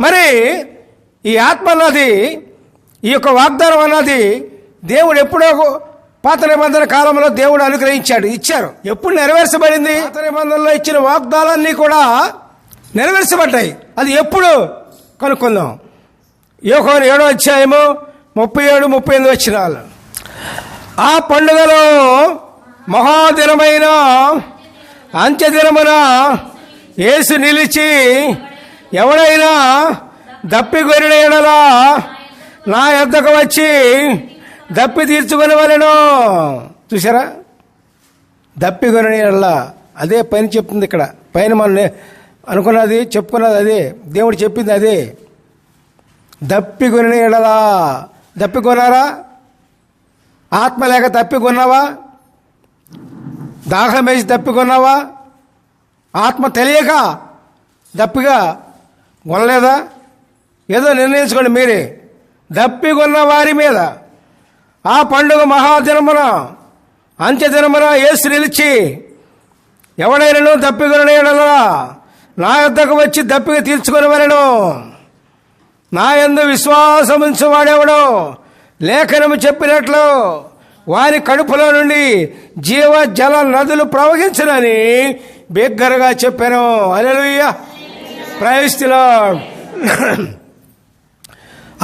మరి ఈ ఆత్మ అన్నది, ఈ యొక్క వాగ్దానం అన్నది దేవుడు ఎప్పుడో పాత నిబంధన కాలంలో దేవుడు ఇచ్చారు. ఎప్పుడు నెరవేర్చబడింది? పాత నిబంధనలో ఇచ్చిన వాగ్దానాలన్నీ కూడా నెరవేర్చబడ్డాయి. అది ఎప్పుడు కనుక్కుందాం. యోహాను 7వ అధ్యాయము 37-38 వచనాలు. ఆ పండుగలో మహాదినమైన అంత్యదినమున యేసు నిలిచి, ఎవడైనా దప్పిగొరిన యెడల నా యొద్దకు వచ్చి దప్పి తీర్చుకొని వలెను. చూసారా? దప్పిగొరిన యెడల అదే పైన చెప్తుంది. ఇక్కడ పైన మనం అనుకున్నది, చెప్పుకున్నది అదే, దేవుడు చెప్పింది అదే. దప్పిగొరిన యెడల. దప్పికొన్నారా? ఆత్మ లేక తప్పికొన్నావా? దాహం వేసి తప్పికొన్నావా? ఆత్మ తెలియక దప్పిగా కొనలేదా? ఏదో నిర్ణయించుకోండి మీరే. దప్పికొన్న వారి మీద ఆ పండుగ మహాదినమున అంత్యదినమున యేసు నిలిచి, ఎవడైనాను దప్పికొనిన యెడల నా యొద్దకు వచ్చి దప్పిక తీర్చుకొని వలెను. నా యందు విశ్వాసముంచు వాడెవడో లేఖనము చెప్పినట్లు వారి కడుపులో నుండి జీవ జల నదులు ప్రవహించునని బిగ్గరగా చెప్పాను. హల్లెలూయా, ప్రైజ్ ది లార్డ్.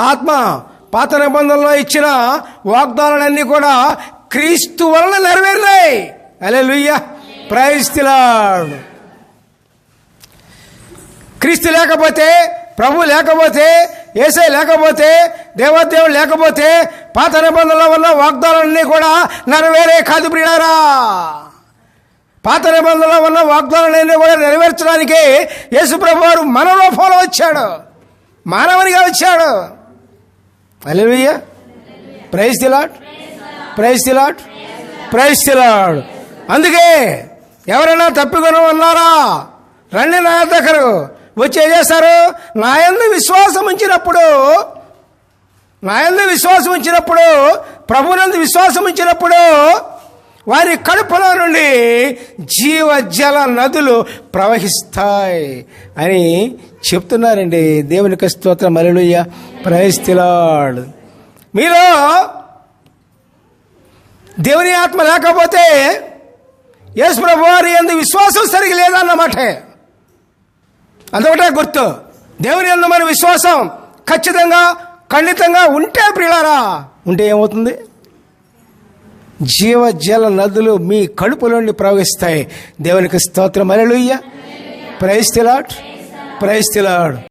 ఆత్మ పాత నిబంధనలో ఇచ్చిన వాగ్దానాలన్నీ కూడా క్రీస్తు వలన నెరవేరినాయి. హల్లెలూయా, ప్రైజ్ ది లార్డ్. క్రీస్తు లేకపోతే, ప్రభు లేకపోతే, యేసయ్య లేకపోతే, దేవదేవుడు లేకపోతే పాత నిబంధనలో ఉన్న వాగ్దానాలన్నీ కూడా నెరవేరే కాదు ప్రియులారా. పాత నిబంధనలో ఉన్న వాగ్దానాలన్నీ కూడా నెరవేర్చడానికి యేసు ప్రభు వారు మన రూపంలో వచ్చాడు, మానవునిగా వచ్చాడు. Hallelujah, praise the Lord, praise the Lord, praise the Lord. అందుకే ఎవరైనా తప్పికొని ఉన్నారా, రండి నా దగ్గరకు వచ్చి ఏం చేస్తారు? నా యందు విశ్వాసం ఉంచినప్పుడు, ప్రభునందు విశ్వాసం ఉంచినప్పుడు వారి కడుపులో నుండి జీవ జల నదులు ప్రవహిస్తాయి అని చెప్తున్నారండి. దేవునికి స్తోత్రం. Hallelujah, praise the lord. మీలో దేవుని ఆత్మ లేకపోతే యేసు ప్రభు వారి యందు విశ్వాసం సరిగా లేదన్నమాట. అదొకటే గుర్తు. దేవుని యందు మన విశ్వాసం ఖచ్చితంగా, ఖండితంగా ఉంటే ప్రియులారా, ఉంటే ఏమవుతుంది? జీవ జల నదులు మీ కడుపులోండి ప్రవహిస్తాయి. దేవునికి స్తోత్రం. Hallelujah, praise the Lord, praise the lord.